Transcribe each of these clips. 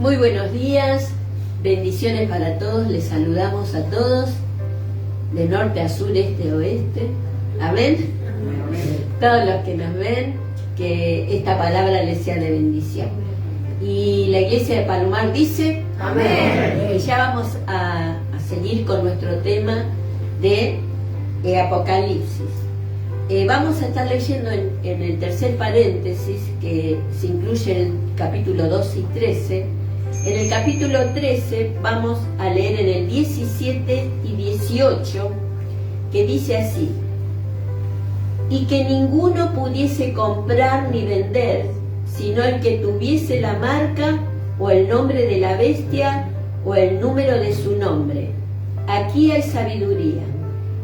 Muy buenos días, bendiciones para todos, les saludamos a todos, de norte a sur, este a oeste. Amén. Todos los que nos ven, que esta palabra les sea de bendición. Y la iglesia de Palomar dice amén. Y ya vamos a seguir con nuestro tema de Apocalipsis. Vamos a estar leyendo en el tercer paréntesis, que se incluye el capítulo 2 y 13. En el capítulo 13 vamos a leer en el 17 y 18, que dice así: y que ninguno pudiese comprar ni vender, sino el que tuviese la marca o el nombre de la bestia o el número de su nombre. Aquí hay sabiduría.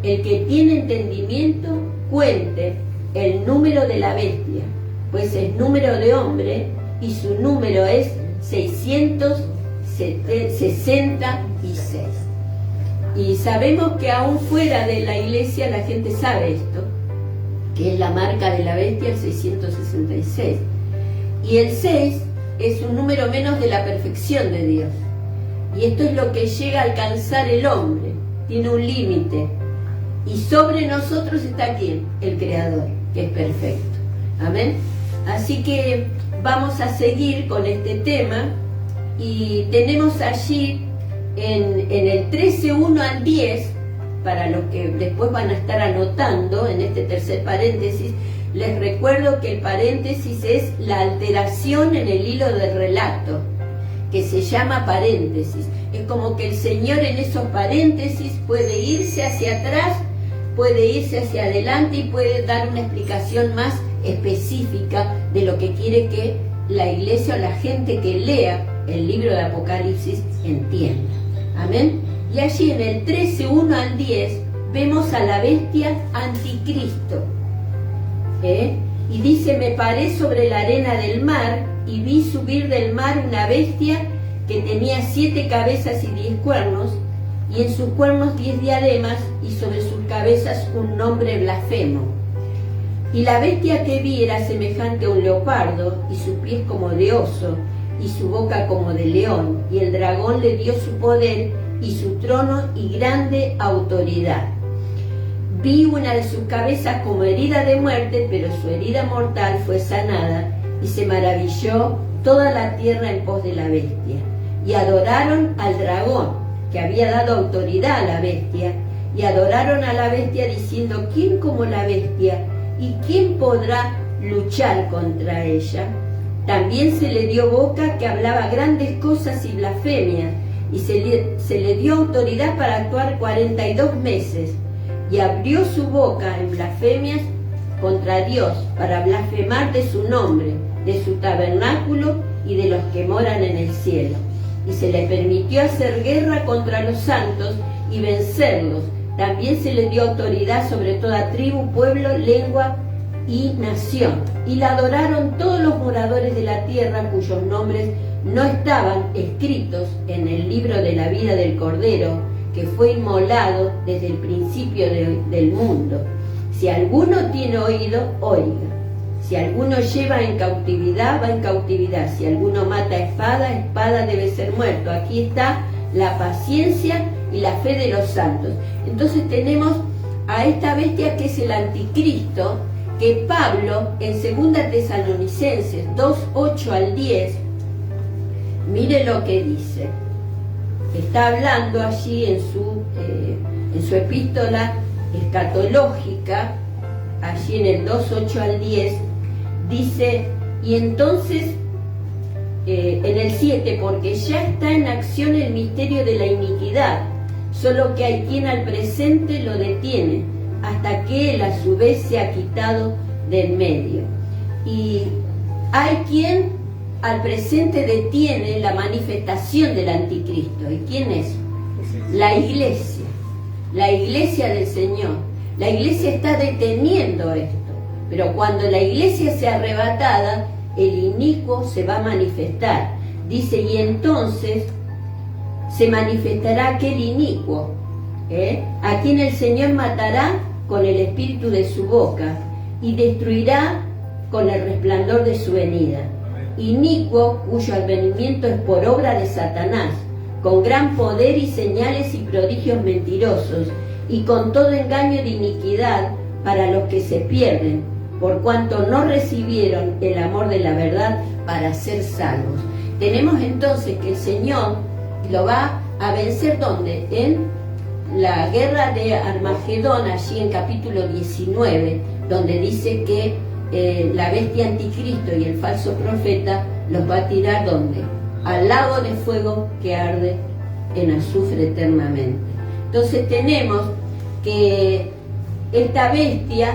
El que tiene entendimiento, cuente el número de la bestia, pues es número de hombre y su número es 666. Y sabemos que aún fuera de la iglesia la gente sabe esto, que es la marca de la bestia, el 666. Y el 6 es un número menos de la perfección de Dios. Y esto es lo que llega a alcanzar el hombre. Tiene un límite. Y sobre nosotros está ¿quién? El Creador, que es perfecto. Amén. Así que vamos a seguir con este tema. Y tenemos allí en el 13:1 al 10, para los que después van a estar anotando en este tercer paréntesis, les recuerdo que el paréntesis es la alteración en el hilo del relato, que se llama paréntesis. Es como que el Señor en esos paréntesis puede irse hacia atrás, puede irse hacia adelante y puede dar una explicación más específica de lo que quiere que la iglesia o la gente que lea el libro de Apocalipsis entienda. Amén. Y allí en el 13:1 al 10 vemos a la bestia anticristo. Y dice: me paré sobre la arena del mar y vi subir del mar una bestia que tenía 7 cabezas y 10 cuernos, y en sus cuernos 10 diademas, y sobre sus cabezas un nombre blasfemo. Y la bestia que vi era semejante a un leopardo, y sus pies como de oso, y su boca como de león, y el dragón le dio su poder y su trono y grande autoridad. Vi una de sus cabezas como herida de muerte, pero su herida mortal fue sanada, y se maravilló toda la tierra en pos de la bestia. Y adoraron al dragón, que había dado autoridad a la bestia, y adoraron a la bestia diciendo: ¿quién como la bestia? ¿Y quién podrá luchar contra ella? También se le dio boca que hablaba grandes cosas y blasfemias, y se le dio autoridad para actuar 42 meses, y abrió su boca en blasfemias contra Dios, para blasfemar de su nombre, de su tabernáculo y de los que moran en el cielo. Y se le permitió hacer guerra contra los santos y vencerlos. También se le dio autoridad sobre toda tribu, pueblo, lengua y nación. Y la adoraron todos los moradores de la tierra, cuyos nombres no estaban escritos en el libro de la vida del Cordero, que fue inmolado desde el principio del mundo. Si alguno tiene oído, oiga. Si alguno lleva en cautividad, va en cautividad. Si alguno mata a espada, espada debe ser muerto. Aquí está la paciencia y la fe de los santos. Entonces tenemos a esta bestia que es el anticristo, que Pablo en 2 Tesalonicenses 2:8 al 10, mire lo que dice. Está hablando allí en su epístola escatológica, allí en el 2:8 al 10, dice: y entonces en el 7, porque ya está en acción el misterio de la iniquidad, solo que hay quien al presente lo detiene, hasta que él a su vez se ha quitado del medio. Y hay quien al presente detiene la manifestación del anticristo. ¿Y quién es? La iglesia del Señor. La iglesia está deteniendo esto, pero cuando la iglesia sea arrebatada, el inicuo se va a manifestar. Dice: y entonces se manifestará aquel inicuo, a quien el Señor matará con el espíritu de su boca y destruirá con el resplandor de su venida. inicuo cuyo advenimiento es por obra de Satanás, con gran poder y señales y prodigios mentirosos, y con todo engaño de iniquidad para los que se pierden, por cuanto no recibieron el amor de la verdad para ser salvos. Tenemos entonces que el Señor lo va a vencer, ¿dónde? En la guerra de Armagedón, allí en capítulo 19, donde dice que la bestia anticristo y el falso profeta los va a tirar, ¿dónde? Al lago de fuego que arde en azufre eternamente. Entonces tenemos que esta bestia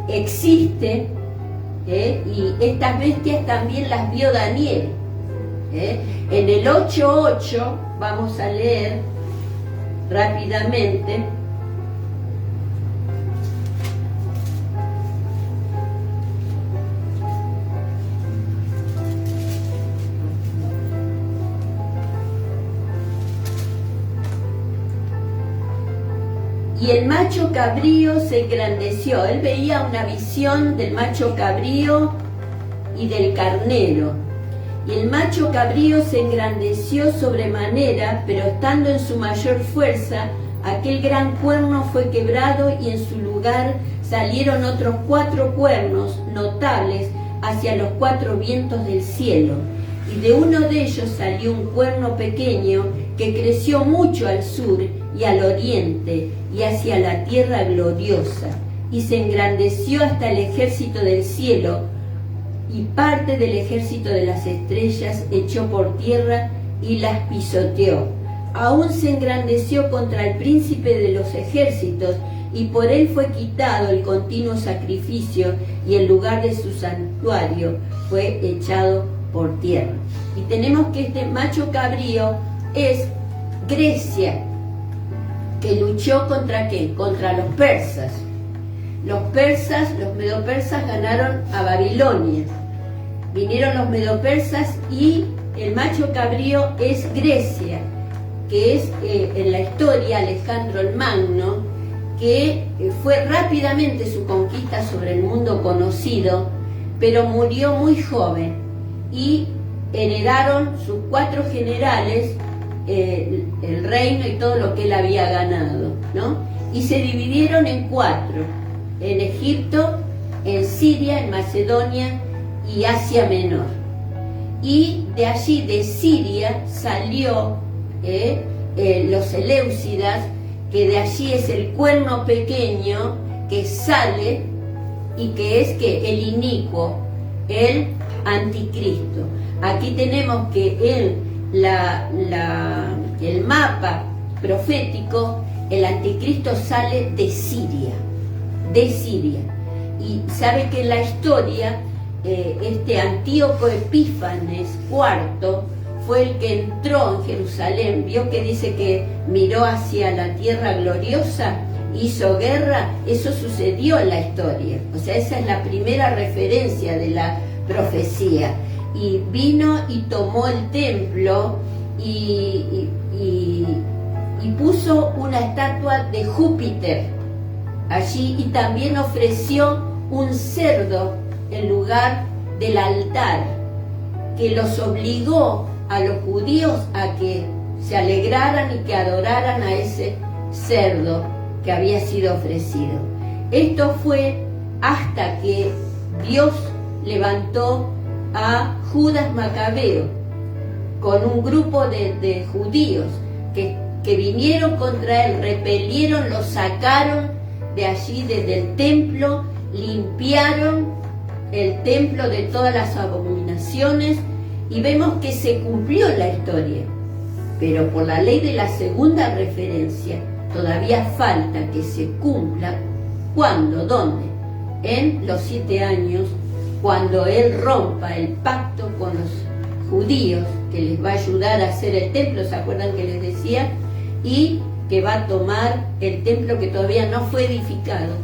existe, y estas bestias también las vio Daniel. En el 8:8 vamos a leer rápidamente. Y el macho cabrío se engrandeció. Él veía una visión del macho cabrío y del carnero. Y el macho cabrío se engrandeció sobremanera, pero estando en su mayor fuerza, aquel gran cuerno fue quebrado, y en su lugar salieron otros 4 cuernos notables hacia los 4 vientos del cielo. Y de uno de ellos salió un cuerno pequeño que creció mucho al sur y al oriente y hacia la tierra gloriosa, y se engrandeció hasta el ejército del cielo, y parte del ejército de las estrellas echó por tierra y las pisoteó. Aún se engrandeció contra el príncipe de los ejércitos, y por él fue quitado el continuo sacrificio, y el lugar de su santuario fue echado por tierra. Y tenemos que este macho cabrío es Grecia, que luchó ¿contra qué? Contra los persas. Los medopersas ganaron a Babilonia. Vinieron los medopersas, y el macho cabrío es Grecia, que es en la historia Alejandro el Magno, que fue rápidamente su conquista sobre el mundo conocido, pero murió muy joven, y heredaron sus 4 generales el reino y todo lo que él había ganado, ¿no? Y se dividieron en 4, en Egipto, en Siria, en Macedonia y Asia Menor. Y de allí, de Siria, salió los Seleucidas, que de allí es el cuerno pequeño que sale, y que es que el inicuo, el anticristo. Aquí tenemos que el mapa profético, el anticristo sale de Siria, y sabe que en la historia este Antíoco Epífanes IV fue el que entró en Jerusalén. Vio que dice que miró hacia la tierra gloriosa, hizo guerra. Eso sucedió en la historia, o sea, esa es la primera referencia de la profecía. Y vino y tomó el templo y puso una estatua de Júpiter allí, y también ofreció un cerdo en lugar del altar, que los obligó a los judíos a que se alegraran y que adoraran a ese cerdo que había sido ofrecido. Esto fue hasta que Dios levantó a Judas Macabeo con un grupo de judíos que vinieron contra él, repelieron, lo sacaron de allí, desde el templo, limpiaron el templo de todas las abominaciones, y vemos que se cumplió la historia. Pero por la ley de la segunda referencia todavía falta que se cumpla. ¿Cuándo? ¿Dónde? En los 7 años, cuando él rompa el pacto con los judíos, que les va a ayudar a hacer el templo, ¿se acuerdan que les decía? Y que va a tomar el templo que todavía no fue edificado,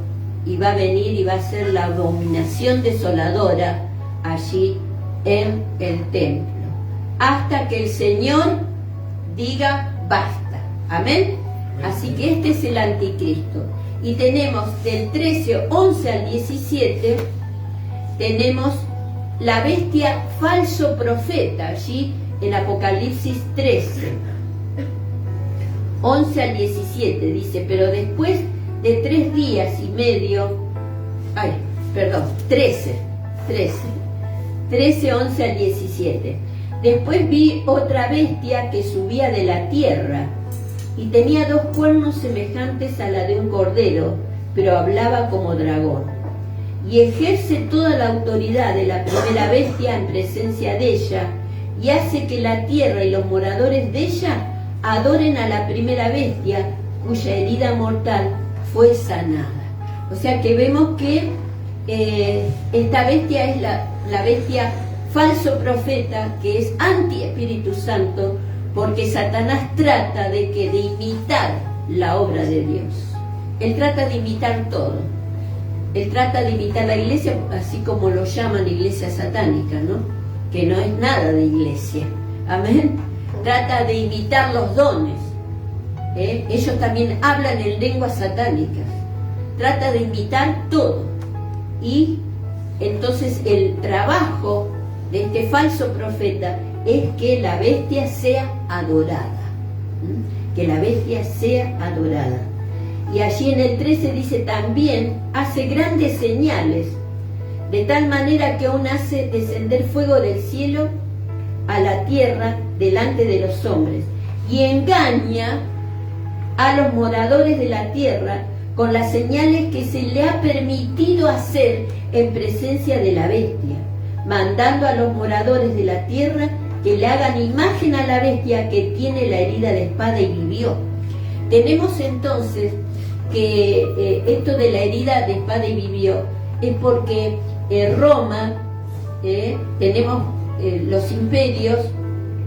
y va a venir y va a hacer la abominación desoladora allí en el templo, hasta que el Señor diga basta. Amén. Así que este es el anticristo. Y tenemos del 13, 11 al 17, tenemos la bestia falso profeta, allí en Apocalipsis 13, 11 al 17, dice, pero después de 3 días y medio, 13, 11 al 17. Después vi otra bestia que subía de la tierra y tenía 2 cuernos semejantes a la de un cordero, pero hablaba como dragón. Y ejerce toda la autoridad de la primera bestia en presencia de ella, y hace que la tierra y los moradores de ella adoren a la primera bestia, cuya herida mortal fue sanada. O sea que vemos que esta bestia es la bestia falso profeta, que es anti-Espíritu Santo, porque Satanás trata de imitar la obra de Dios. Él trata de imitar todo. Él trata de imitar la iglesia, así como lo llaman iglesia satánica, ¿no? Que no es nada de iglesia. Amén. Trata de imitar los dones. Ellos también hablan en lenguas satánicas. Trata de imitar todo. Y entonces el trabajo de este falso profeta es que la bestia sea adorada. Que la bestia sea adorada. Y allí en el 13 dice también, hace grandes señales, de tal manera que aún hace descender fuego del cielo a la tierra delante de los hombres, y engaña a los moradores de la tierra con las señales que se le ha permitido hacer en presencia de la bestia, mandando a los moradores de la tierra que le hagan imagen a la bestia que tiene la herida de espada y vivió. Tenemos entonces que esto de la herida de espada y vivió es porque Roma, tenemos los imperios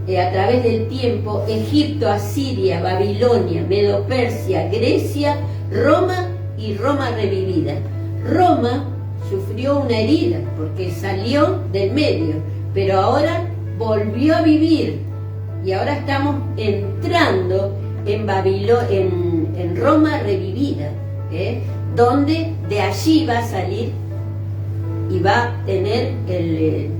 a través del tiempo, Egipto, Asiria, Babilonia, Medo-Persia, Grecia, Roma y Roma revivida. Roma sufrió una herida porque salió del medio, pero ahora volvió a vivir y ahora estamos entrando en en Roma revivida, donde de allí va a salir y va a tener el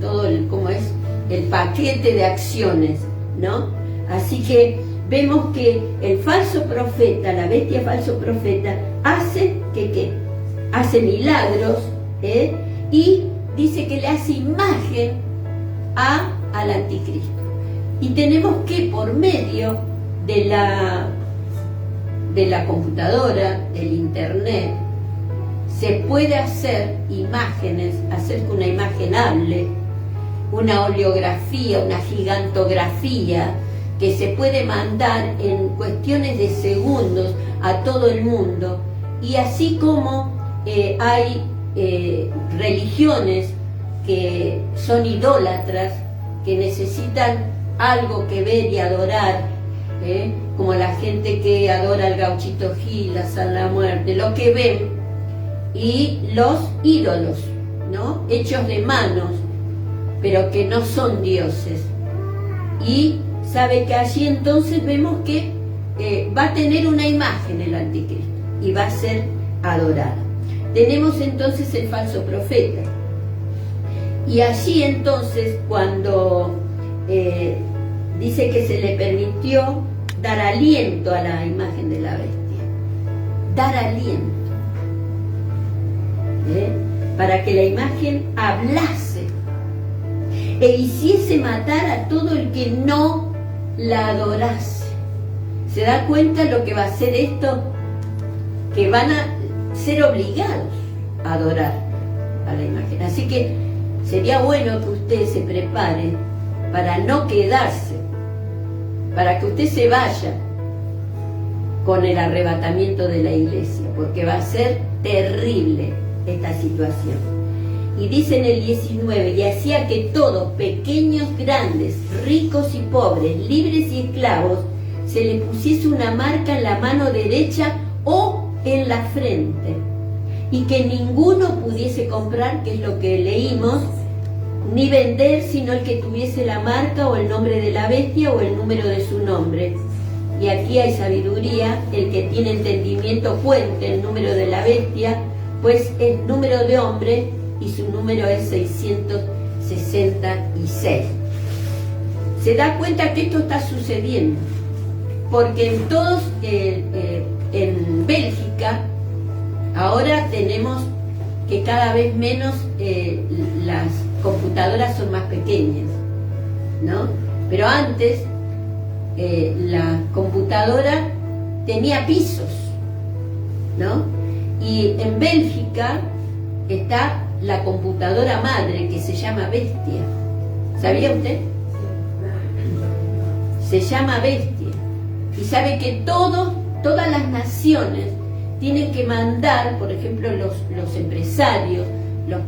paquete de acciones, ¿no? Así que vemos que el falso profeta, la bestia falso profeta, hace hace milagros, y dice que le hace imagen al anticristo. Y tenemos que por medio de la computadora, del internet, se puede hacer imágenes, hacer que una imagen hable, una oleografía, una gigantografía, que se puede mandar en cuestiones de segundos a todo el mundo. Y así como hay religiones que son idólatras, que necesitan algo que ver y adorar, como la gente que adora al Gauchito Gil, a San la Muerte, lo que ven, y los ídolos, ¿no? Hechos de manos, pero que no son dioses. Y sabe que allí entonces vemos que va a tener una imagen el anticristo y va a ser adorado. Tenemos entonces el falso profeta. Y allí entonces cuando dice que se le permitió dar aliento a la imagen de la bestia, dar aliento, para que la imagen hablase e hiciese matar a todo el que no la adorase. ¿Se da cuenta lo que va a hacer esto? Que van a ser obligados a adorar a la imagen. Así que sería bueno que usted se prepare para no quedarse, para que usted se vaya con el arrebatamiento de la iglesia, porque va a ser terrible esta situación. Y dice en el 19, y hacía que todos, pequeños, grandes, ricos y pobres, libres y esclavos, se le pusiese una marca en la mano derecha o en la frente, y que ninguno pudiese comprar, que es lo que leímos, ni vender, sino el que tuviese la marca o el nombre de la bestia o el número de su nombre. Y aquí hay sabiduría: el que tiene entendimiento cuente el número de la bestia, pues es número de hombre y su número es 666. Se da cuenta que esto está sucediendo, porque en Bélgica ahora tenemos que cada vez menos las computadoras son más pequeñas, ¿no? Pero antes la computadora tenía pisos, ¿no? Y en Bélgica está la computadora madre que se llama Bestia. ¿Sabía usted? Se llama Bestia. Y sabe que todas las naciones tienen que mandar, por ejemplo, los empresarios, los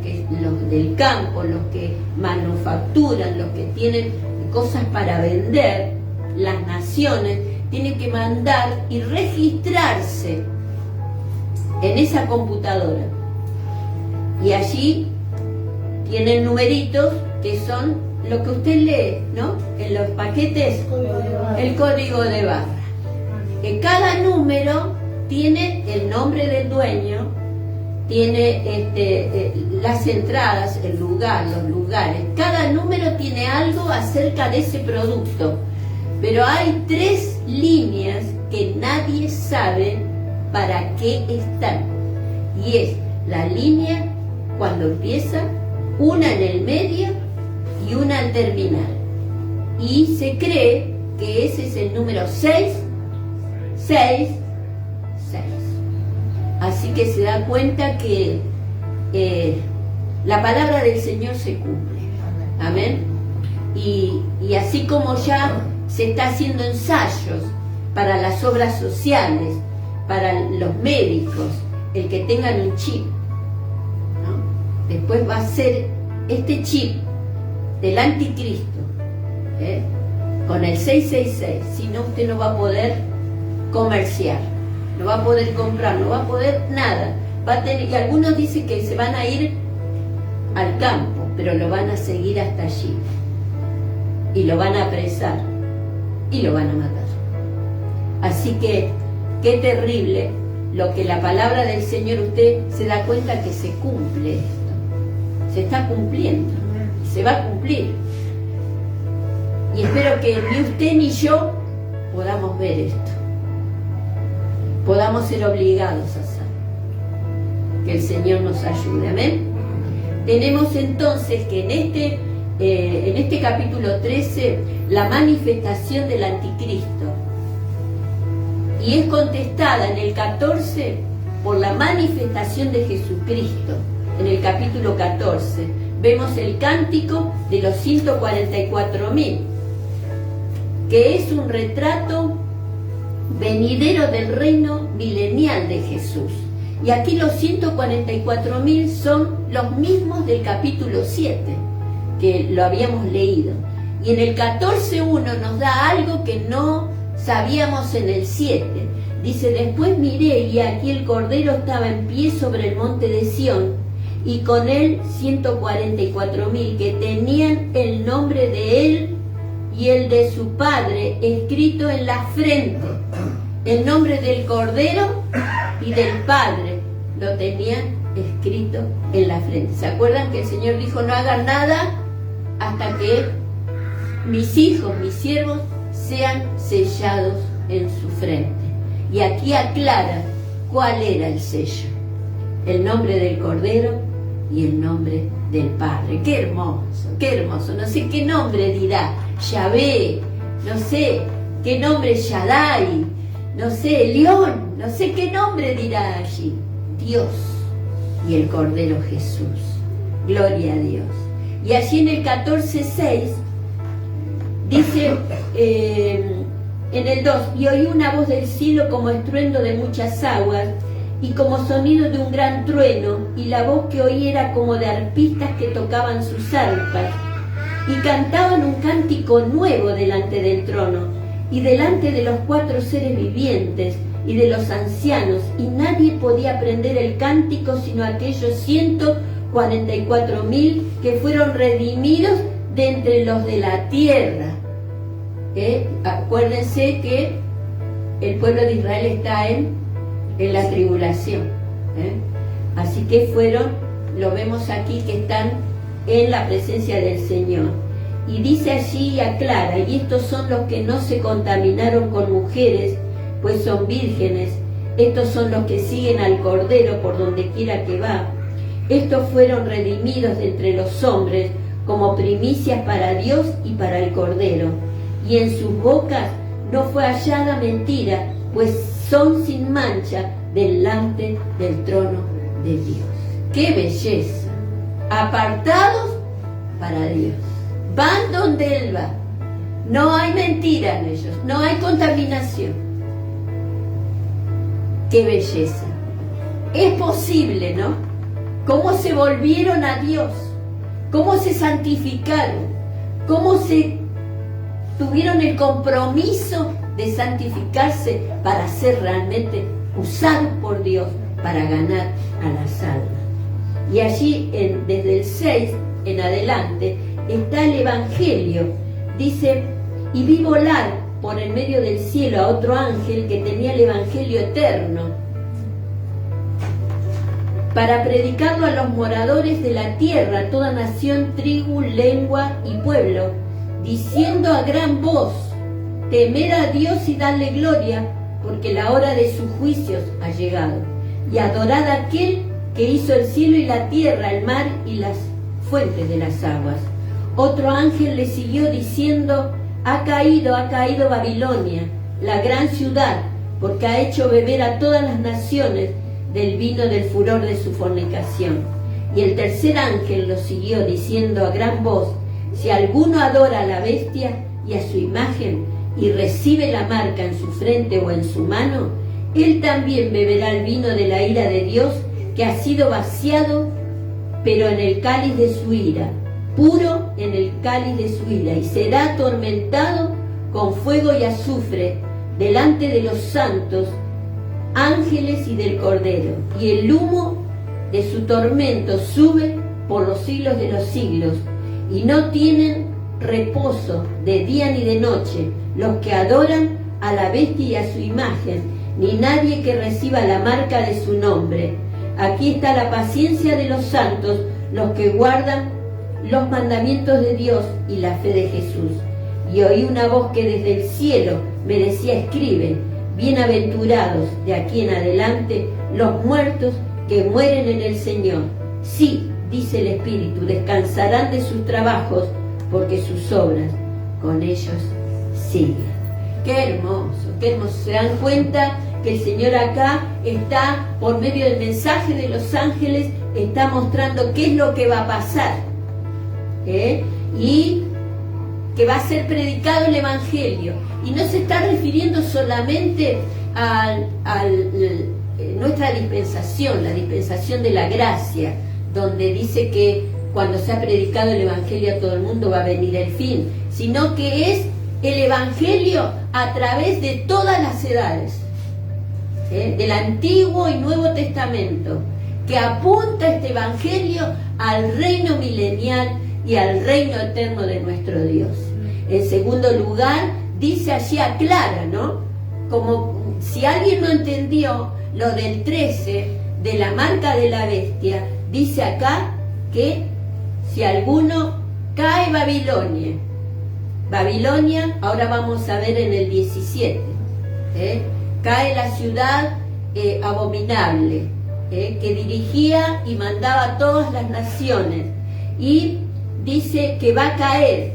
del campo, los que manufacturan, los que tienen cosas para vender, las naciones tienen que mandar y registrarse en esa computadora. Y allí tienen numeritos que son lo que usted lee, ¿no? En los paquetes, el código de barra. Que cada número tiene el nombre del dueño, tiene las entradas, el lugar, los lugares. Cada número tiene algo acerca de ese producto. Pero hay 3 líneas que nadie sabe para qué están. Y es la línea cuando empieza, una en el medio y una al terminar. Y se cree que ese es el número 6. Así que se da cuenta que la palabra del Señor se cumple. Amén. Y así como ya se está haciendo ensayos para las obras sociales, para los médicos, el que tengan un chip, ¿no? Después va a ser este chip del anticristo, con el 666, si no usted no va a poder comerciar, no va a poder comprar, no va a poder nada. Va a tener, y algunos dicen que se van a ir al campo, pero lo van a seguir hasta allí y lo van a apresar y lo van a matar. Así que qué terrible lo que la palabra del Señor, usted se da cuenta que se cumple esto, se está cumpliendo, se va a cumplir. Y espero que ni usted ni yo podamos ver esto, podamos ser obligados a hacer. Que el Señor nos ayude, amén. Tenemos entonces que en este capítulo 13 la manifestación del anticristo, y es contestada en el 14 por la manifestación de Jesucristo. En el capítulo 14 vemos el cántico de los 144.000, que es un retrato venidero del reino milenial de Jesús. Y aquí los 144.000 son los mismos del capítulo 7, que lo habíamos leído. Y en el 14.1 nos da algo que no sabíamos en el 7. Dice: después miré y aquí el Cordero estaba en pie sobre el monte de Sión, y con él 144.000 que tenían el nombre de él y el de su padre escrito en la frente. El nombre del Cordero y del Padre lo tenían escrito en la frente. ¿Se acuerdan que el Señor dijo: no hagan nada hasta que mis hijos, mis siervos, sean sellados en su frente? Y aquí aclara cuál era el sello: el nombre del Cordero y el nombre del Padre. ¡Qué hermoso! ¡Qué hermoso! No sé qué nombre dirá Yahvé, no sé qué nombre Shaddai, no sé, León, no sé qué nombre dirá allí. Dios y el Cordero Jesús. Gloria a Dios. Y allí en el 14.6 dice, en el 2, y oí una voz del cielo como estruendo de muchas aguas y como sonido de un gran trueno, y la voz que oí era como de arpistas que tocaban sus arpas y cantaban un cántico nuevo delante del trono y delante de los 4 seres vivientes y de los ancianos, y nadie podía aprender el cántico sino aquellos 144.000 que fueron redimidos de entre los de la tierra. Acuérdense que el pueblo de Israel está en la tribulación, así que lo vemos aquí que están en la presencia del Señor. Y dice allí, aclara, y estos son los que no se contaminaron con mujeres, pues son vírgenes. Estos son los que siguen al Cordero por donde quiera que va. Estos fueron redimidos de entre los hombres como primicias para Dios y para el Cordero. Y en sus bocas no fue hallada mentira, pues son sin mancha delante del trono de Dios. ¡Qué belleza! Apartados para Dios. Van donde Él va. No hay mentira en ellos, no hay contaminación. ¡Qué belleza! Es posible, ¿no? Cómo se volvieron a Dios, cómo se santificaron, cómo se tuvieron el compromiso de santificarse para ser realmente usados por Dios para ganar a las almas. Y allí, desde el 6 en adelante, está el Evangelio. Dice, y vi volar por el medio del cielo a otro ángel que tenía el Evangelio eterno, para predicarlo a los moradores de la tierra, toda nación, tribu, lengua y pueblo, diciendo a gran voz, temed a Dios y dadle gloria, porque la hora de sus juicios ha llegado, y adorad a aquel que hizo el cielo y la tierra, el mar y las fuentes de las aguas. Otro ángel le siguió diciendo, ha caído Babilonia, la gran ciudad, porque ha hecho beber a todas las naciones del vino del furor de su fornicación. Y el tercer ángel lo siguió diciendo a gran voz, si alguno adora a la bestia y a su imagen y recibe la marca en su frente o en su mano, él también beberá el vino de la ira de Dios, que ha sido vaciado, pero en el cáliz de su ira, puro en el cáliz de su ira, y será atormentado con fuego y azufre delante de los santos ángeles y del Cordero, y el humo de su tormento sube por los siglos de los siglos, y no tienen reposo de día ni de noche los que adoran a la bestia y a su imagen, ni nadie que reciba la marca de su nombre. Aquí está la paciencia de los santos, los que guardan los mandamientos de Dios y la fe de Jesús. Y oí una voz que desde el cielo me decía, escribe, bienaventurados de aquí en adelante los muertos que mueren en el Señor. Sí, dice el Espíritu, descansarán de sus trabajos, porque sus obras con ellos siguen. Qué hermoso, qué hermoso. ¿Se dan cuenta que el Señor acá está, por medio del mensaje de los ángeles, está mostrando qué es lo que va a pasar? Y que va a ser predicado el Evangelio? Y no se está refiriendo solamente a nuestra dispensación, la dispensación de la gracia, donde dice que cuando se ha predicado el Evangelio a todo el mundo va a venir el fin, sino que es el Evangelio a través de todas las edades, del Antiguo y Nuevo Testamento, que apunta este Evangelio al reino milenial y al reino eterno de nuestro Dios. En segundo lugar, dice allí, aclara, ¿no? Como si alguien no entendió lo del 13, de la marca de la bestia, dice acá que si alguno cae Babilonia, ahora vamos a ver en el 17, cae la ciudad abominable, que dirigía y mandaba a todas las naciones, y dice que va a caer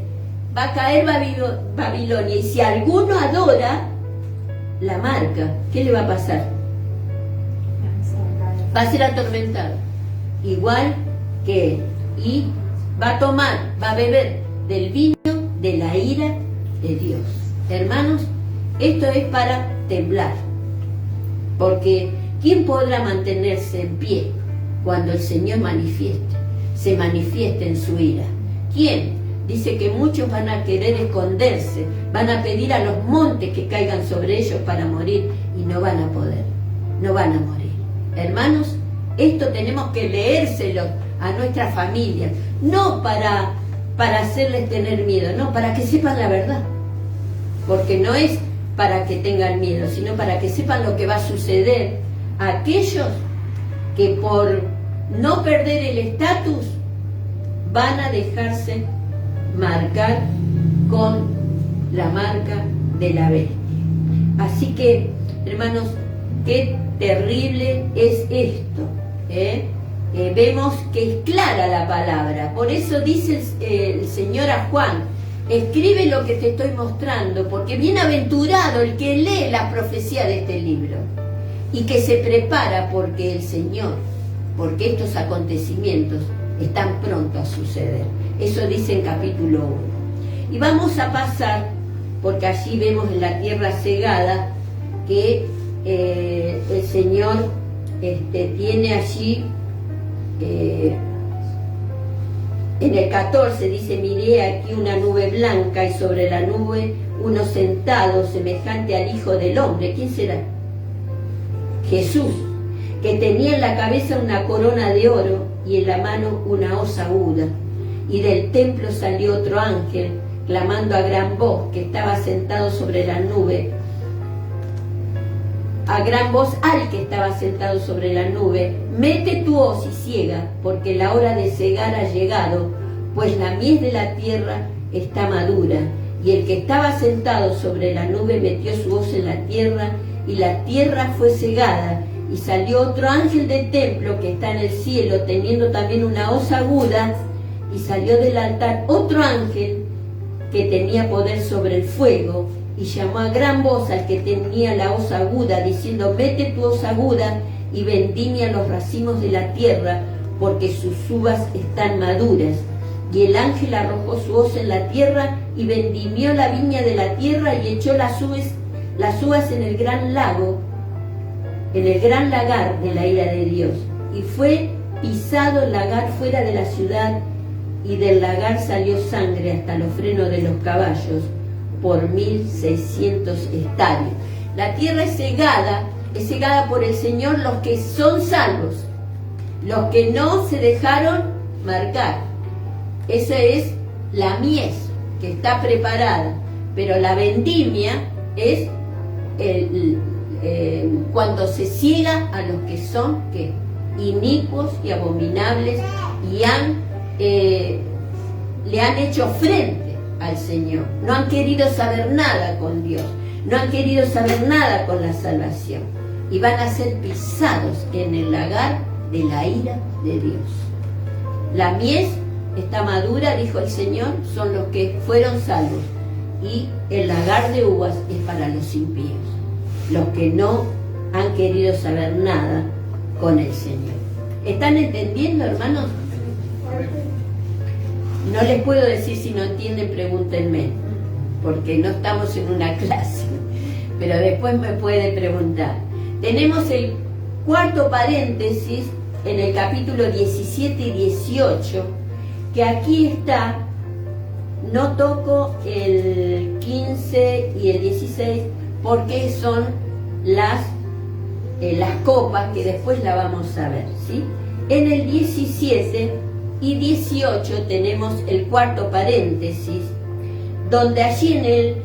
Babilonia, y si alguno adora la marca, ¿qué le va a pasar? Va a ser atormentado, igual que él, y va a beber del vino de la ira de Dios. Hermanos, esto es para temblar, porque ¿quién podrá mantenerse en pie cuando el Señor se manifieste en su ira? ¿Quién? Dice que muchos van a querer esconderse, van a pedir a los montes que caigan sobre ellos para morir, y no van a poder, no van a morir. Hermanos, esto tenemos que leérselo a nuestras familias, no para hacerles tener miedo, no, para que sepan la verdad, porque no es para que tengan miedo, sino para que sepan lo que va a suceder a aquellos que por no perder el estatus van a dejarse marcar con la marca de la bestia. Así que, hermanos, qué terrible es esto, vemos que es clara la palabra. Por eso dice el Señor a Juan: escribe lo que te estoy mostrando, porque bienaventurado el que lee la profecía de este libro y que se prepara, porque estos acontecimientos están pronto a suceder. Eso dice en capítulo 1. Y vamos a pasar, porque allí vemos en la tierra cegada que el Señor tiene allí, en el 14 dice: miré aquí una nube blanca y sobre la nube uno sentado semejante al Hijo del Hombre. ¿Quién será? Jesús, que tenía en la cabeza una corona de oro y en la mano una hoz aguda. Y del templo salió otro ángel, clamando a gran voz, que estaba sentado sobre la nube, a gran voz al que estaba sentado sobre la nube: mete tu hoz y ciega, porque la hora de cegar ha llegado, pues la mies de la tierra está madura. Y el que estaba sentado sobre la nube metió su hoz en la tierra, y la tierra fue cegada. Y salió otro ángel del templo que está en el cielo, teniendo también una hoz aguda, y salió del altar otro ángel que tenía poder sobre el fuego, y llamó a gran voz al que tenía la hoz aguda, diciendo: mete tu hoz aguda y vendimia los racimos de la tierra, porque sus uvas están maduras. Y el ángel arrojó su hoz en la tierra y vendimió la viña de la tierra y echó las uvas en el gran lago, en el gran lagar de la ira de Dios. Y fue pisado el lagar fuera de la ciudad, y del lagar salió sangre hasta los frenos de los caballos, por 1600 estadios. La tierra es cegada por el Señor, los que son salvos, los que no se dejaron marcar. Esa es la mies que está preparada, pero la vendimia es cuando se ciega a los que son inicuos y abominables y le han hecho frente al Señor. No han querido saber nada con Dios, no han querido saber nada con la salvación, y van a ser pisados en el lagar de la ira de Dios. La mies está madura, dijo el Señor, son los que fueron salvos, y el lagar de uvas es para los impíos, los que no han querido saber nada con el Señor. ¿Están entendiendo, hermanos? No les puedo decir, si no entienden, pregúntenme, porque no estamos en una clase, pero después me puede preguntar. Tenemos el cuarto paréntesis en el capítulo 17 y 18, que aquí está. No toco el 15 y el 16 porque son las copas, que después la vamos a ver, ¿sí? En el 17 y 18 tenemos el cuarto paréntesis, donde allí en el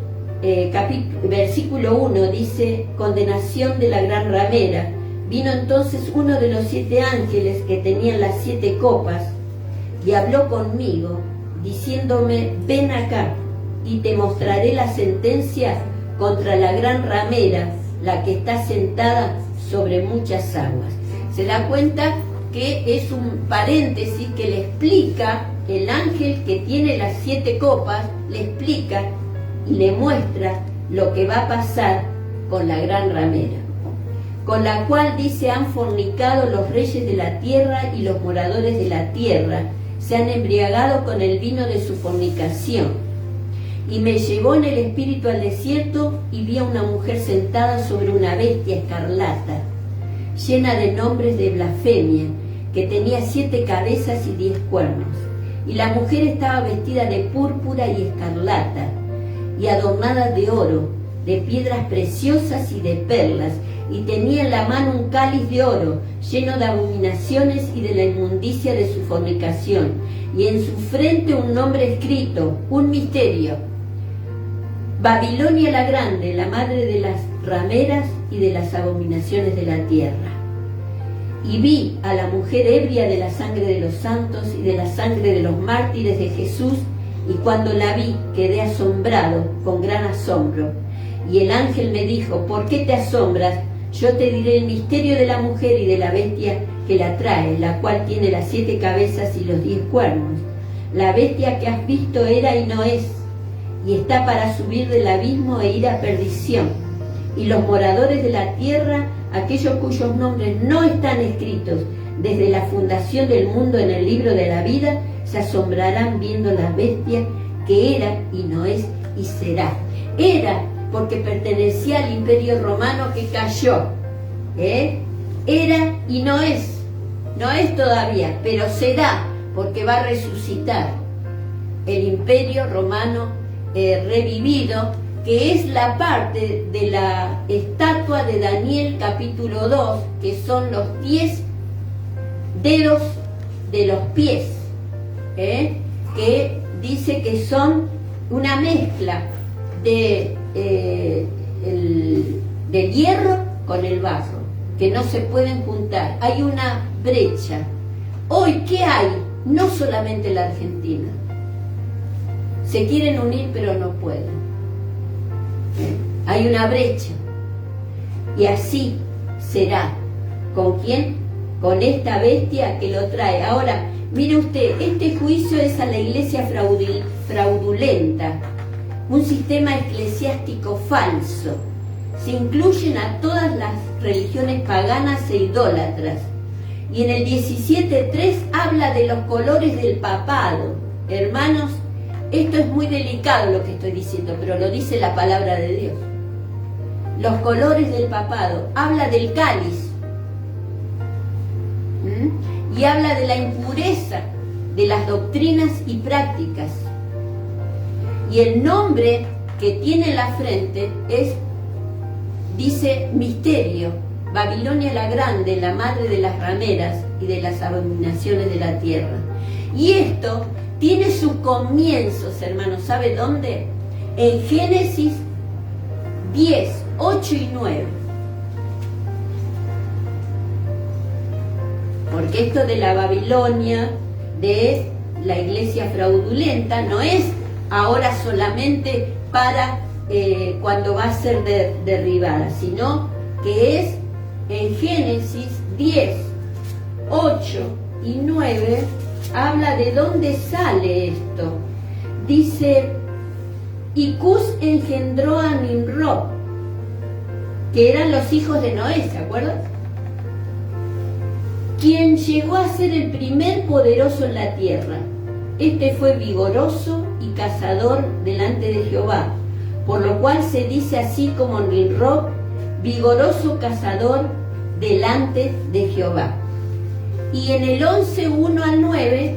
versículo 1 dice: condenación de la gran ramera. Vino entonces uno de los 7 ángeles que tenían las 7 copas y habló conmigo, diciéndome: ven acá y te mostraré la sentencia contra la gran ramera, la que está sentada sobre muchas aguas. Se da cuenta que es un paréntesis que le explica, el ángel que tiene las 7 copas, le explica y le muestra lo que va a pasar con la gran ramera, con la cual dice: han fornicado los reyes de la tierra y los moradores de la tierra, se han embriagado con el vino de su fornicación. Y me llevó en el espíritu al desierto, y vi a una mujer sentada sobre una bestia escarlata, llena de nombres de blasfemia, que tenía 7 cabezas y 10 cuernos. Y la mujer estaba vestida de púrpura y escarlata, y adornada de oro, de piedras preciosas y de perlas, y tenía en la mano un cáliz de oro, lleno de abominaciones y de la inmundicia de su fornicación, y en su frente un nombre escrito, un misterio: Babilonia la grande, la madre de las rameras y de las abominaciones de la tierra. y vi a la mujer ebria de la sangre de los santos y de la sangre de los mártires de Jesús, y cuando la vi quedé asombrado con gran asombro. Y el ángel me dijo: ¿por qué te asombras? Yo te diré el misterio de la mujer y de la bestia que la trae, la cual tiene las 7 cabezas y los 10 cuernos. La bestia que has visto era y no es, y está para subir del abismo e ir a perdición. Y los moradores de la tierra, aquellos cuyos nombres no están escritos desde la fundación del mundo en el libro de la vida, se asombrarán viendo la bestia que era y no es y será. Era porque pertenecía al imperio romano que cayó. Era y no es todavía, pero será, porque va a resucitar el imperio romano revivido, que es la parte de la estatua de Daniel capítulo 2, que son los 10 dedos de los pies, que dice que son una mezcla de hierro con el barro, que no se pueden juntar, hay una brecha. Hoy, ¿qué hay? No solamente la Argentina, se quieren unir pero no pueden. Hay una brecha, y así será. ¿Con quién? Con esta bestia que lo trae. Ahora, mire usted, este juicio es a la iglesia fraudulenta, un sistema eclesiástico falso. Se incluyen a todas las religiones paganas e idólatras. Y en el 17.3 habla de los colores del papado. Hermanos, esto es muy delicado lo que estoy diciendo, pero lo dice la palabra de Dios. Los colores del papado. Habla del cáliz. Y habla de la impureza de las doctrinas y prácticas. Y el nombre que tiene en la frente dice misterio. Babilonia la grande, la madre de las rameras y de las abominaciones de la tierra. Y esto tiene sus comienzos, hermanos, ¿sabe dónde? En Génesis 10, 8 y 9. Porque esto de la Babilonia, de la iglesia fraudulenta, no es ahora solamente para cuando va a ser derribada, sino que es en Génesis 10, 8 y 9. Habla de dónde sale esto. Dice: y Cus engendró a Nimrod, que eran los hijos de Noé, ¿se acuerdan? Quien llegó a ser el primer poderoso en la tierra. Este fue vigoroso y cazador delante de Jehová, por lo cual se dice así como Nimrod, vigoroso cazador delante de Jehová. Y en el 11, 1 al 9,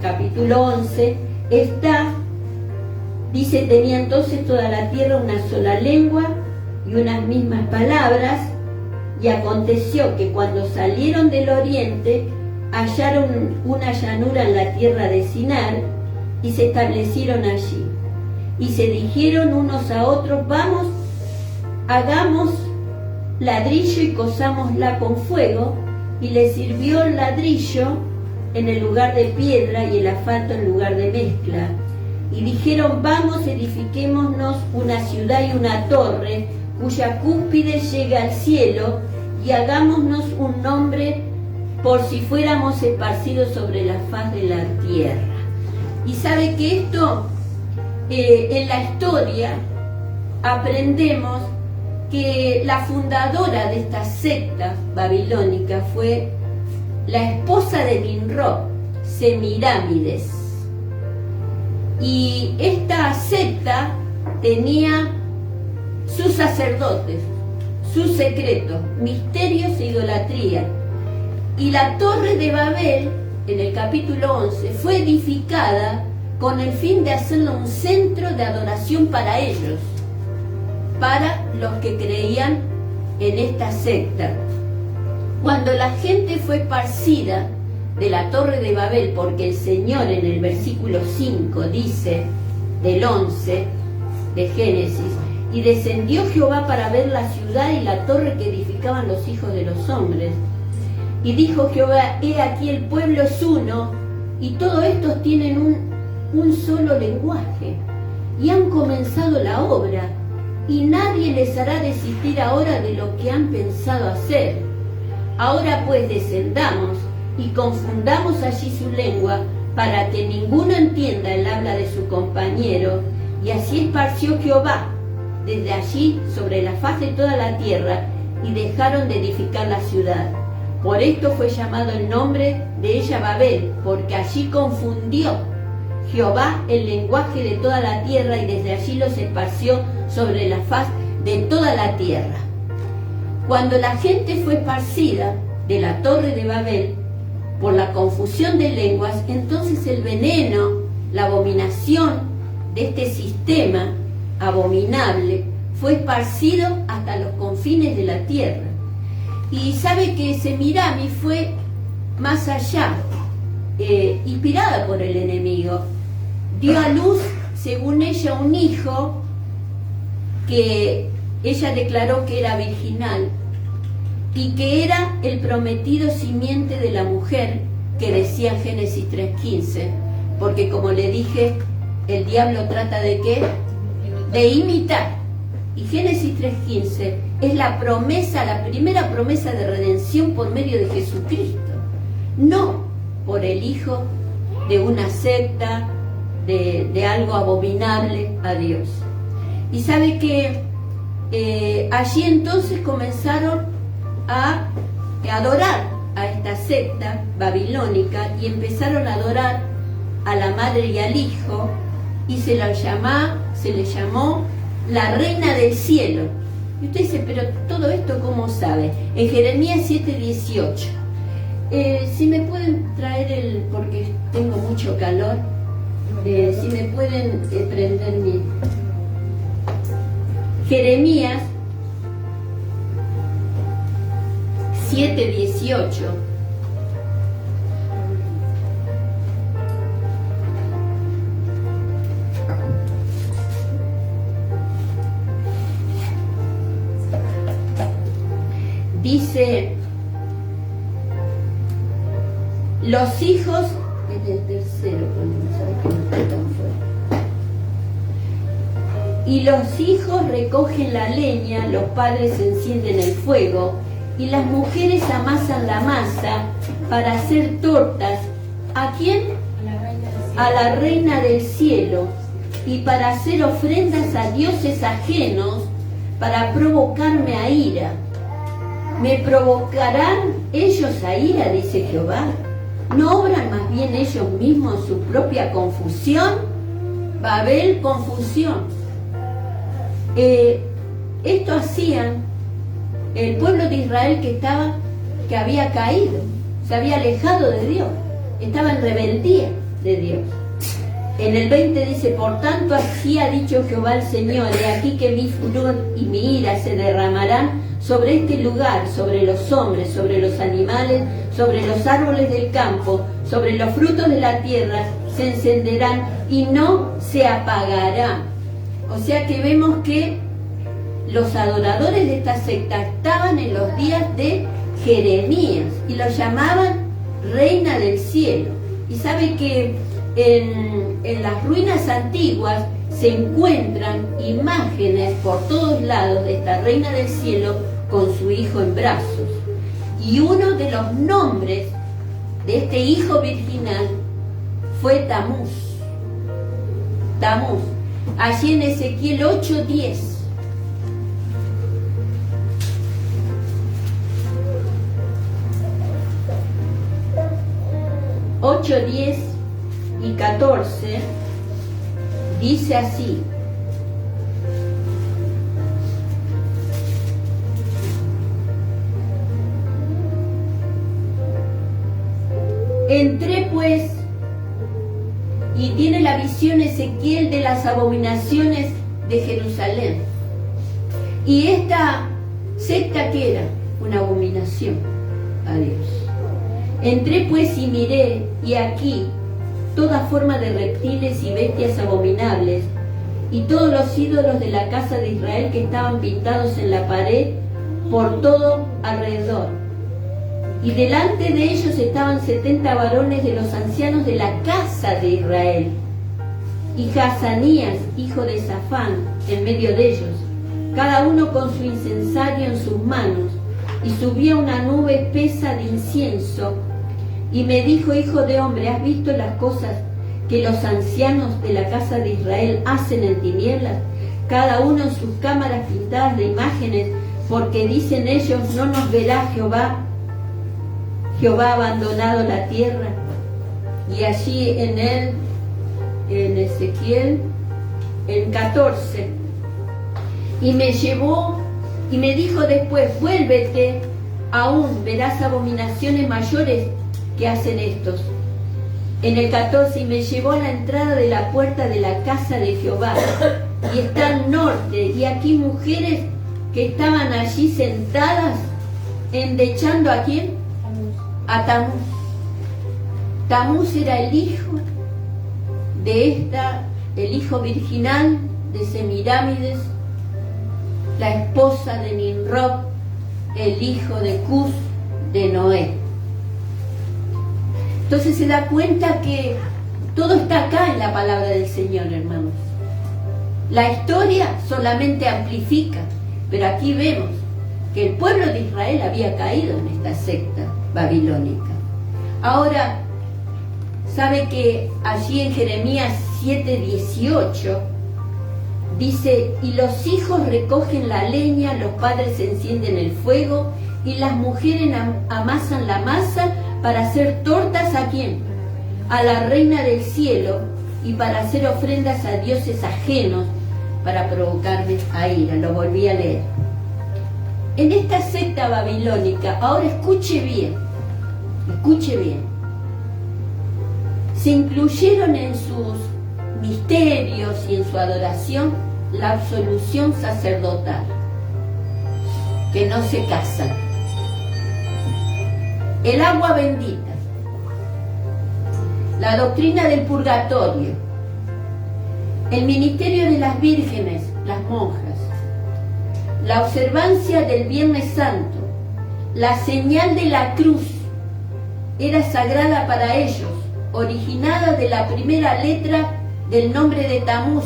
capítulo 11, dice: tenía entonces toda la tierra una sola lengua y unas mismas palabras, y aconteció que cuando salieron del oriente, hallaron una llanura en la tierra de Sinar, y se establecieron allí. Y se dijeron unos a otros: vamos, hagamos ladrillo y cozámosla con fuego. Y le sirvió el ladrillo en el lugar de piedra y el asfalto en lugar de mezcla. Y dijeron: vamos, edifiquémonos una ciudad y una torre, cuya cúspide llega al cielo, y hagámonos un nombre por si fuéramos esparcidos sobre la faz de la tierra. Y sabe que esto, en la historia, aprendemos que la fundadora de esta secta babilónica fue la esposa de Nimrod, Semirámides. Y esta secta tenía sus sacerdotes, sus secretos, misterios e idolatría. Y la torre de Babel, en el capítulo 11, fue edificada con el fin de hacerlo un centro de adoración para ellos, para los que creían en esta secta. Cuando la gente fue esparcida de la torre de Babel, porque el Señor en el versículo 5 dice, del 11 de Génesis: y descendió Jehová para ver la ciudad y la torre que edificaban los hijos de los hombres. Y dijo Jehová: he aquí el pueblo es uno, y todos estos tienen un solo lenguaje, y han comenzado la obra, y nadie les hará desistir ahora de lo que han pensado hacer. Ahora pues descendamos y confundamos allí su lengua, para que ninguno entienda el habla de su compañero. Y así esparció Jehová desde allí sobre la faz de toda la tierra, y dejaron de edificar la ciudad. Por esto fue llamado el nombre de ella Babel, porque allí confundió Jehová el lenguaje de toda la tierra, y desde allí los esparció sobre la faz de toda la tierra. Cuando la gente fue esparcida de la torre de Babel por la confusión de lenguas, entonces el veneno, la abominación de este sistema abominable fue esparcido hasta los confines de la tierra. Y sabe que Semirami fue más allá, inspirada por el enemigo. Dio a luz, según ella, un hijo que ella declaró que era virginal y que era el prometido simiente de la mujer, que decía en Génesis 3:15, porque como le dije, el diablo trata de ¿qué? De imitar. Y Génesis 3:15 es la promesa, la primera promesa de redención por medio de Jesucristo, no por el hijo de una secta, de algo abominable a Dios. Y sabe que allí entonces comenzaron a adorar a esta secta babilónica, y empezaron a adorar a la madre y al hijo, y se le llamó la reina del cielo. Y usted dice: pero todo esto ¿cómo sabe? En Jeremías 7:18. Si me pueden traer porque tengo mucho calor, si me pueden prender mi Jeremías 7:18. Dice: los hijos, es el tercero, ¿sabes que no está tan fuerte? Y los hijos recogen la leña, los padres encienden el fuego, y las mujeres amasan la masa para hacer tortas. ¿A quién? A la reina del cielo, y para hacer ofrendas a dioses ajenos, para provocarme a ira. ¿Me provocarán ellos a ira?, dice Jehová. ¿No obran más bien ellos mismos su propia confusión? Babel, confusión. Esto hacían el pueblo de Israel que había caído, se había alejado de Dios, estaba en rebeldía de Dios. En el 20 dice: por tanto así ha dicho Jehová el Señor, he aquí que mi furor y mi ira se derramarán sobre este lugar, sobre los hombres, sobre los animales, sobre los árboles del campo, sobre los frutos de la tierra, se encenderán y no se apagarán. O sea que vemos que los adoradores de esta secta estaban en los días de Jeremías y lo llamaban reina del cielo. Y sabe que en las ruinas antiguas se encuentran imágenes por todos lados de esta reina del cielo con su hijo en brazos. Y uno de los nombres de este hijo virginal fue Tamuz. Tamuz. Allí en Ezequiel 8:10. Ocho, 10 y 14 dice así: entré pues, y tiene la visión Ezequiel de las abominaciones de Jerusalén. Y esta secta, que era una abominación a Dios. Entré pues y miré, y aquí toda forma de reptiles y bestias abominables, y todos los ídolos de la casa de Israel que estaban pintados en la pared por todo alrededor. Y delante de ellos estaban 70 varones de los ancianos de la casa de Israel, y Hazanías, hijo de Safán, en medio de ellos, cada uno con su incensario en sus manos, y subía una nube espesa de incienso. Y me dijo: hijo de hombre, ¿has visto las cosas que los ancianos de la casa de Israel hacen en tinieblas, cada uno en sus cámaras pintadas de imágenes? Porque dicen ellos: no nos verá Jehová ha abandonado la tierra. Y allí en Ezequiel, en 14, y me llevó y me dijo después: vuélvete, aún verás abominaciones mayores que hacen estos. En el 14, y me llevó a la entrada de la puerta de la casa de Jehová, y está al norte, y aquí mujeres que estaban allí sentadas, endechando ¿a quién? A Tamuz. Tamuz era el hijo el hijo virginal de Semirámides, la esposa de Nimrod, el hijo de Cus, de Noé. Entonces se da cuenta que todo está acá en la palabra del Señor, hermanos. La historia solamente amplifica, pero aquí vemos que el pueblo de Israel había caído en esta secta babilónica. Ahora, sabe que allí en Jeremías 7:18 dice: y los hijos recogen la leña, los padres encienden el fuego, y las mujeres amasan la masa para hacer tortas ¿a quién? A la reina del cielo, y para hacer ofrendas a dioses ajenos, para provocarme a ira. Lo volví a leer. En esta secta babilónica, ahora escuche bien, se incluyeron en sus misterios y en su adoración la absolución sacerdotal, que no se casan, el agua bendita, la doctrina del purgatorio, el ministerio de las vírgenes, las monjas, la observancia del Viernes Santo, la señal de la cruz era sagrada para ellos, originada de la primera letra del nombre de Tamuz.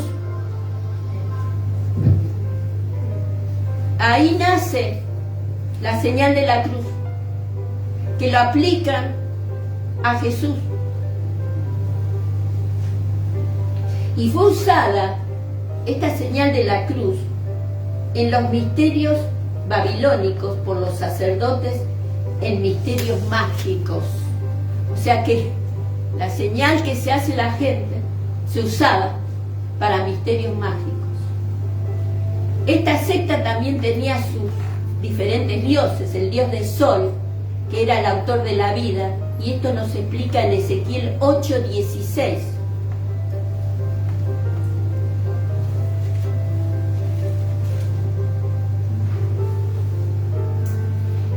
Ahí nace la señal de la cruz, que lo aplican a Jesús. Y fue usada esta señal de la cruz en los misterios babilónicos por los sacerdotes, en misterios mágicos. O sea que la señal que se hace la gente se usaba para misterios mágicos. Esta secta también tenía sus diferentes dioses: el dios del sol, que era el autor de la vida, y esto nos explica en Ezequiel 8:16.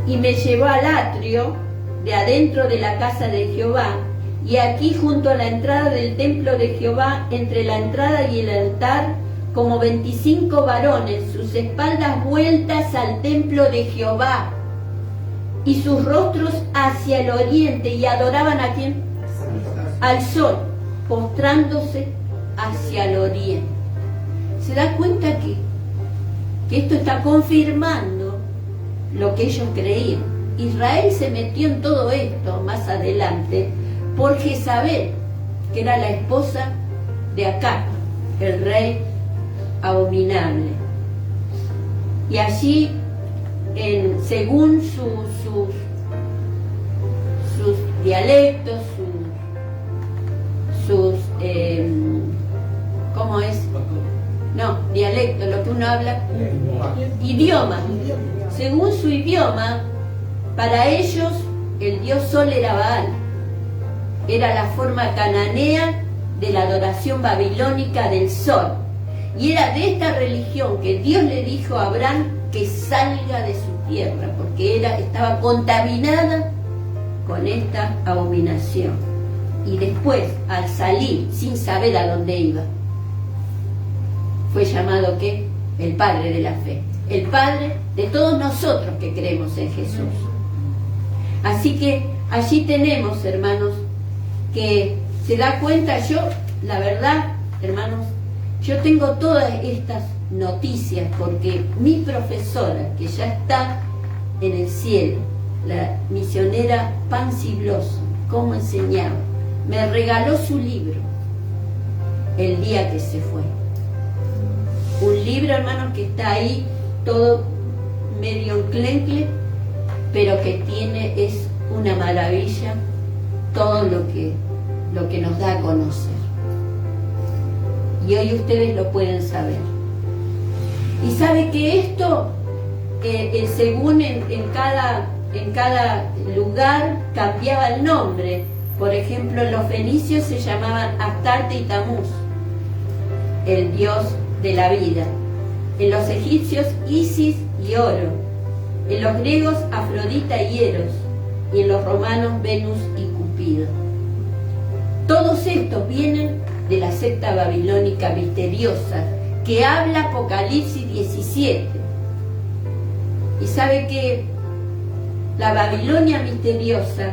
Y me llevó al atrio de adentro de la casa de Jehová, y aquí junto a la entrada del templo de Jehová, entre la entrada y el altar, como 25 varones, sus espaldas vueltas al templo de Jehová, y sus rostros hacia el oriente, y adoraban ¿a quién? Al sol, postrándose hacia el oriente. ¿Se da cuenta que esto está confirmando lo que ellos creían? Israel se metió en todo esto más adelante por Jezabel, que era la esposa de Acab, el rey abominable. Y allí, según sus dialectos, ¿cómo es? No, dialecto, lo que uno habla, idioma. Según su idioma, para ellos el dios sol era Baal, era la forma cananea de la adoración babilónica del sol, y era de esta religión que Dios le dijo a Abraham que salga de su tierra, porque estaba contaminada con esta abominación. Y después, al salir sin saber a dónde iba, fue llamado ¿qué? El padre de la fe, el padre de todos nosotros que creemos en Jesús. Así que allí tenemos, hermanos, que se da cuenta. Yo, la verdad, hermanos, yo tengo todas estas noticias porque mi profesora, que ya está en el cielo, la misionera Pansy Blossom, cómo enseñaba, me regaló su libro el día que se fue. Un libro, hermanos, que está ahí todo medio enclencle, pero que es una maravilla todo lo que nos da a conocer. Y hoy ustedes lo pueden saber. Y sabe que esto, según en cada lugar cambiaba el nombre. Por ejemplo, los fenicios se llamaban Astarte y Tamuz, el dios de la vida. En los egipcios, Isis y Oro. En los griegos, Afrodita y Eros. Y en los romanos, Venus y Cupido. Todos estos vienen de la secta babilónica misteriosa que habla Apocalipsis 17. Y sabe que la Babilonia misteriosa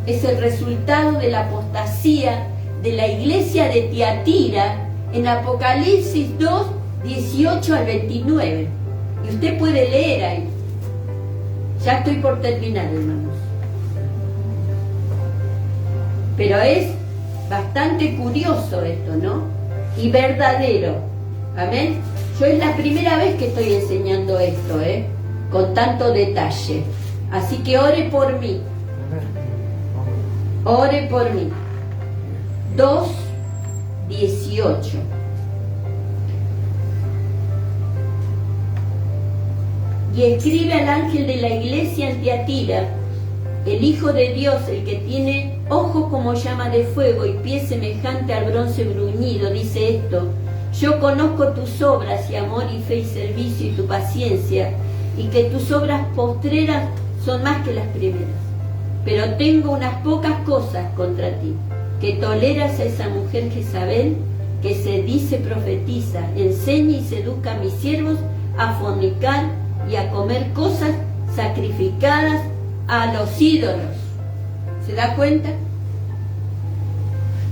es el resultado de la apostasía de la iglesia de Tiatira en Apocalipsis 2, 18 al 29. Y usted puede leer ahí. Ya estoy por terminar, hermanos. Pero es bastante curioso esto, ¿no? Y verdadero. Amén. Yo es la primera vez que estoy enseñando esto, con tanto detalle. Así que ore por mí. Ore por mí. 2:18. Y escribe al ángel de la iglesia en Tiatira, el Hijo de Dios, el que tiene ojos como llama de fuego y pies semejante al bronce bruñido, dice esto: yo conozco tus obras y amor y fe y servicio y tu paciencia, y que tus obras postreras son más que las primeras. Pero tengo unas pocas cosas contra ti, que toleras a esa mujer Jezabel, que se dice profetiza, enseña y seduzca a mis siervos a fornicar y a comer cosas sacrificadas a los ídolos. ¿Se da cuenta?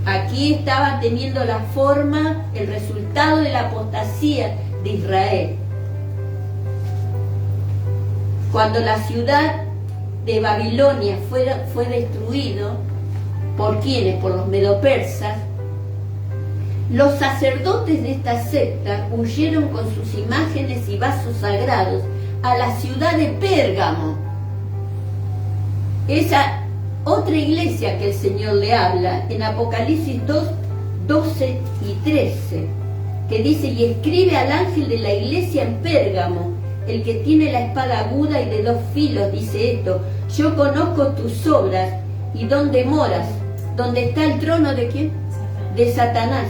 Aquí estaba teniendo la forma, el resultado de la apostasía de Israel. Cuando la ciudad de Babilonia fue destruido, ¿por quiénes? Por los medopersas. Los sacerdotes de esta secta huyeron con sus imágenes y vasos sagrados a la ciudad de Pérgamo. Esa otra iglesia que el Señor le habla en Apocalipsis 2, 12 y 13, que dice: y escribe al ángel de la iglesia en Pérgamo, el que tiene la espada aguda y de 2 filos, dice esto: yo conozco tus obras y dónde moras, donde está el trono de ¿quién? De Satanás,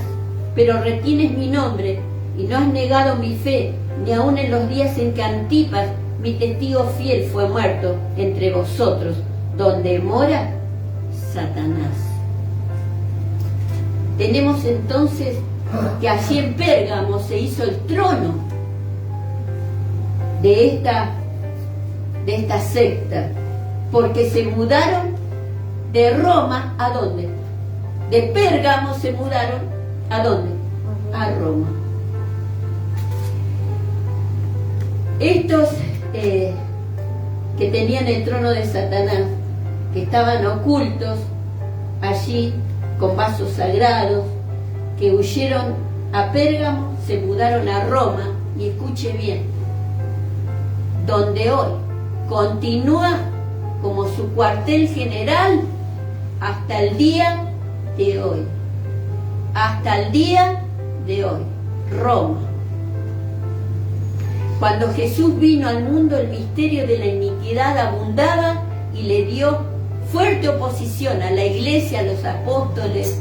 pero retienes mi nombre y no has negado mi fe, ni aun en los días en que Antipas, mi testigo fiel, fue muerto entre vosotros, donde mora Satanás. Tenemos entonces que allí en Pérgamo se hizo el trono de esta secta, porque se mudaron de Roma ¿a dónde? De Pérgamo se mudaron ¿a dónde? A Roma. Estos que tenían el trono de Satanás, que estaban ocultos allí con vasos sagrados, que huyeron a Pérgamo, se mudaron a Roma, y escuche bien, donde hoy continúa como su cuartel general hasta el día de hoy. Hasta el día de hoy, Roma. Cuando Jesús vino al mundo, el misterio de la iniquidad abundaba y le dio fuerte oposición a la iglesia, a los apóstoles.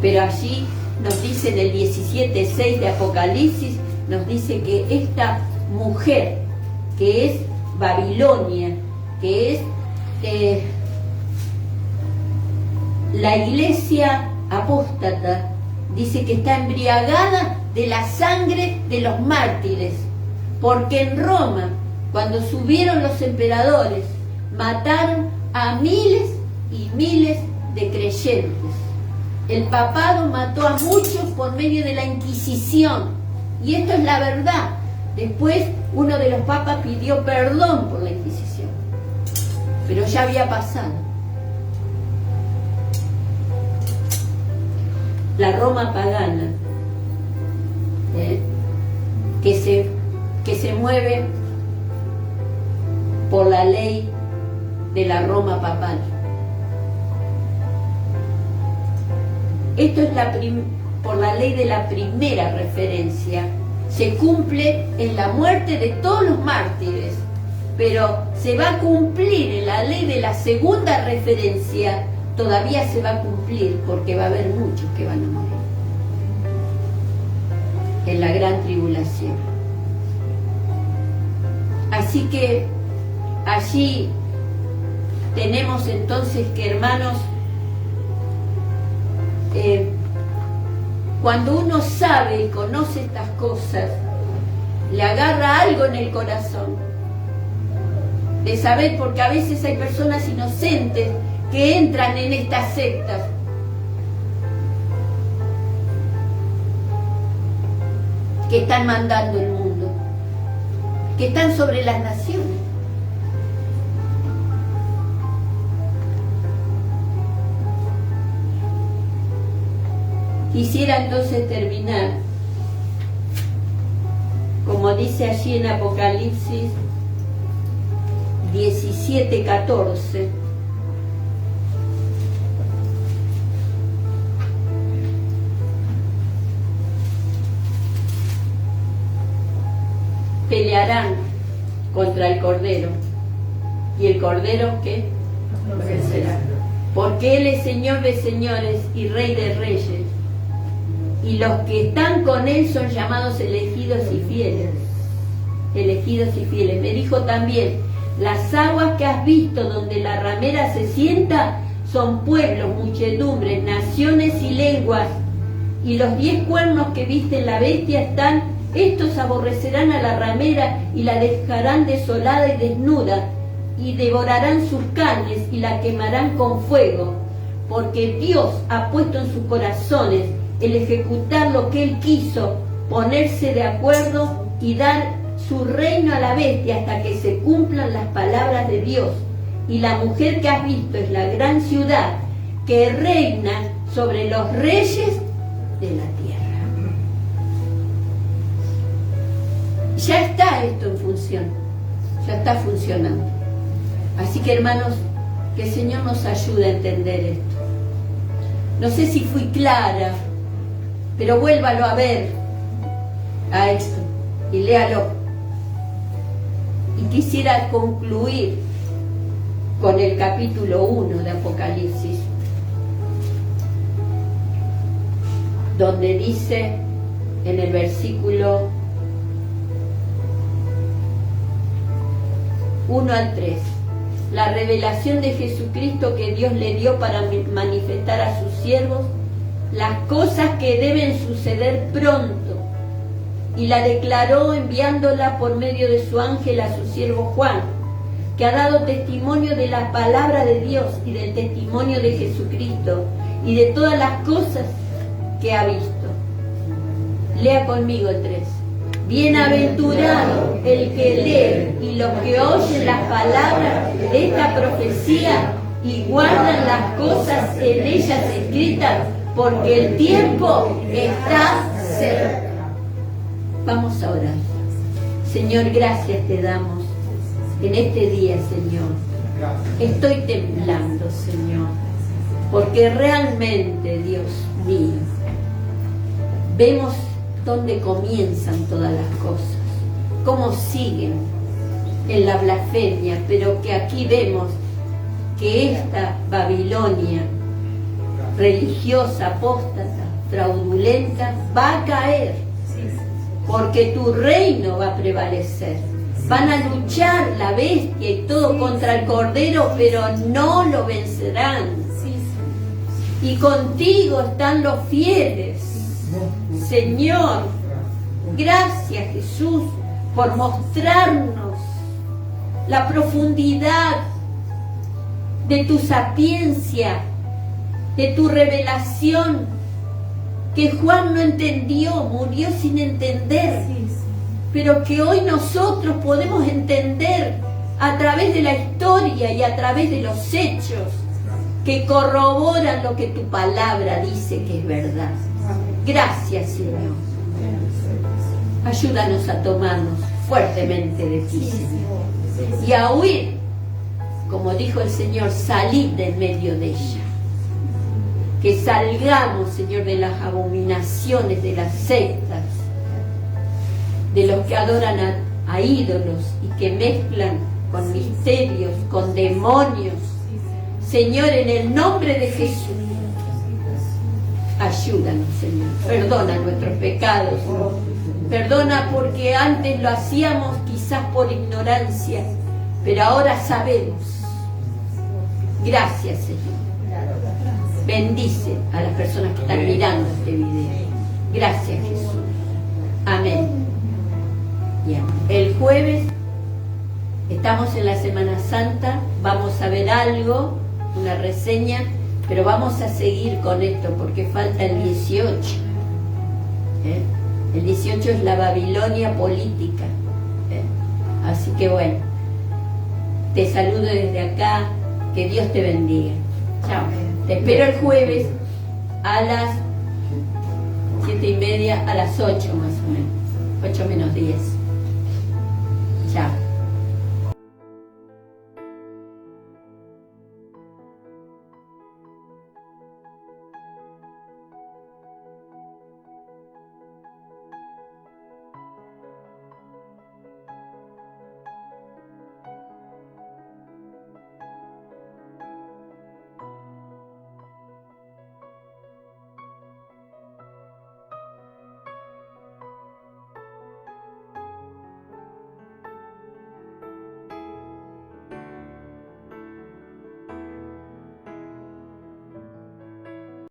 Pero allí nos dice en el 17:6 de Apocalipsis, nos dice que esta mujer, que es Babilonia, que es la iglesia apóstata, dice que está embriagada de la sangre de los mártires, porque en Roma cuando subieron los emperadores, mataron a miles y miles de creyentes. El papado mató a muchos por medio de la Inquisición, y esto es la verdad. Después uno de los papas pidió perdón por la Inquisición, pero ya había pasado. La Roma pagana, que se mueve por la ley de la Roma papal. Esto es por la ley de la primera referencia. Se cumple en la muerte de todos los mártires, pero se va a cumplir en la ley de la segunda referencia. Todavía se va a cumplir porque va a haber muchos que van a morir en la gran tribulación. Así que allí tenemos entonces que, hermanos, cuando uno sabe y conoce estas cosas, le agarra algo en el corazón de saber, porque a veces hay personas inocentes que entran en estas sectas que están mandando el mundo, que están sobre las naciones. Quisiera entonces terminar, como dice allí en Apocalipsis 17:14. Pelearán contra el Cordero, y el Cordero, ¿qué? Vencerá. Porque Él es Señor de señores y Rey de reyes, y los que están con Él son llamados elegidos y fieles. Elegidos y fieles. Me dijo también: las aguas que has visto donde la ramera se sienta son pueblos, muchedumbres, naciones y lenguas, y los 10 cuernos que viste en la bestia están. Estos aborrecerán a la ramera y la dejarán desolada y desnuda, y devorarán sus carnes y la quemarán con fuego, porque Dios ha puesto en sus corazones el ejecutar lo que Él quiso, ponerse de acuerdo y dar su reino a la bestia hasta que se cumplan las palabras de Dios. Y la mujer que has visto es la gran ciudad que reina sobre los reyes de la tierra. Ya está esto en función, ya está funcionando. Así que, hermanos, que el Señor nos ayude a entender esto. No sé si fui clara, pero vuélvalo a ver a esto y léalo. Y quisiera concluir con el capítulo 1 de Apocalipsis, donde dice en el versículo 1 al 3, la revelación de Jesucristo que Dios le dio para manifestar a sus siervos las cosas que deben suceder pronto, y la declaró enviándola por medio de su ángel a su siervo Juan, que ha dado testimonio de la palabra de Dios y del testimonio de Jesucristo y de todas las cosas que ha visto. Lea conmigo el 3. Bienaventurado el que lee y los que oyen las palabras de esta profecía y guardan las cosas en ellas escritas, porque el tiempo está cerca. Vamos a orar. Señor, gracias te damos en este día, Señor. Estoy temblando, Señor, porque realmente, Dios mío, vemos dónde comienzan todas las cosas, cómo siguen en la blasfemia, pero que aquí vemos que esta Babilonia religiosa, apóstata, fraudulenta, va a caer, porque tu reino va a prevalecer. Van a luchar la bestia y todo contra el Cordero, pero no lo vencerán. Y contigo están los fieles. Señor, gracias Jesús por mostrarnos la profundidad de tu sapiencia, de tu revelación, que Juan no entendió, murió sin entender, pero que hoy nosotros podemos entender a través de la historia y a través de los hechos que corroboran lo que tu palabra dice que es verdad. Gracias, Señor. Ayúdanos a tomarnos fuertemente de ti, Señor, y a huir, como dijo el Señor, salir del medio de ella. Que salgamos, Señor, de las abominaciones, de las sectas, de los que adoran a ídolos y que mezclan con misterios, con demonios. Señor, en el nombre de Jesús, ayúdanos, Señor. Perdona nuestros pecados. Perdona porque antes lo hacíamos quizás por ignorancia, pero ahora sabemos. Gracias, Señor. Bendice a las personas que están mirando este video. Gracias, Jesús. Amén. Ya. El jueves estamos en la Semana Santa. Vamos a ver algo, una reseña, pero vamos a seguir con esto porque falta el 18. El 18 es la Babilonia política. Así que bueno, te saludo desde acá. Que Dios te bendiga. Chao. Te espero el jueves a las 7:30, a las 8 más o menos. 8 menos 10. Chao.